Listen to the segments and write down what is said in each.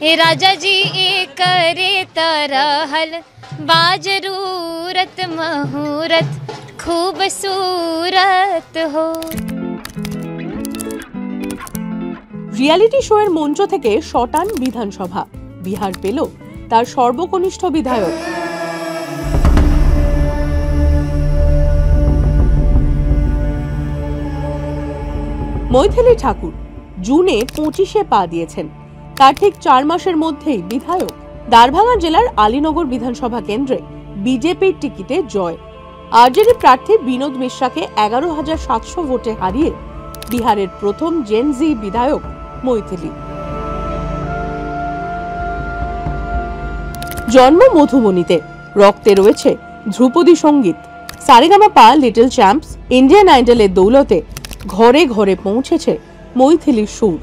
ए राजा जी ए करे तरहल बाजरूरत मुहूर्त खूबसूरत हो। রিয়ালিটি শো এর মঞ্চ থেকে শটান বিধানসভা, বিহার পেল তার সর্বকনিষ্ঠ বিধায়ক। মৈথিলী ঠাকুর জুনে 25-এ পা দিয়েছেন, তার ঠিক 4 মাসের মধ্যেই বিধায়ক। দ্বারভাঙা জেলার আলীনগর বিধানসভা কেন্দ্রে বিজেপির টিকিটে জয়। আরজেডি প্রার্থী বিনোদ মিশ্রাকে 11,700 ভোটে হারিয়ে বিহারের প্রথম জেনজি বিধায়ক মৈথিলী। জন্ম মধুবনীতে, রক্তে রয়েছে ধ্রুপদী সঙ্গীত। সারেগামাপা, লিটল চ্যাম্পস, ইন্ডিয়ান আইডলের দৌলতে ঘরে ঘরে পৌঁছেছে মৈথিলীর সুর।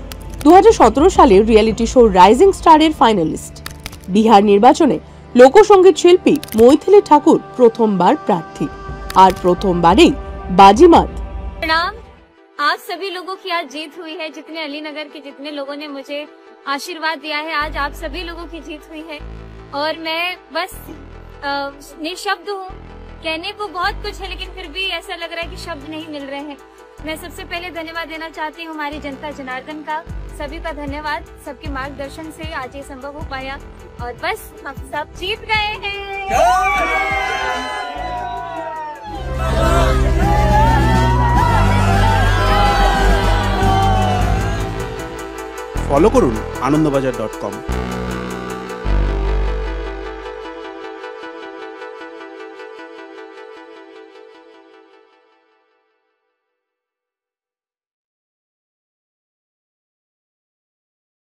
2017 সালের রিয়েলিটি শো রাইজিং স্টারের ফাইনালিস্ট। বিহার নির্বাচনে লোকসঙ্গীত শিল্পী মৈথিলী ঠাকুর প্রথমবার প্রার্থী, আর প্রথমবারেই বাজিমাত। प्रणाम, आप सभी लोगों की आज जीत हुई है। जितने अलीनगर के जितने लोगों ने मुझे आशीर्वाद दिया है, आज आप सभी लोगों की जीत हुई है और मैं बस निशब्द हूँ। कहने को बहुत कुछ है लेकिन फिर भी ऐसा लग रहा है कि शब्द नहीं मिल रहे हैं। मैं सबसे पहले धन्यवाद देना चाहती हूँ हमारी जनता जनार्दन का, सभी का धन्यवाद। सबके मार्गदर्शन से आज ये संभव हो पाया और बस हम सब जीत गए हैं। ফলো করুন আনন্দবাজার.com।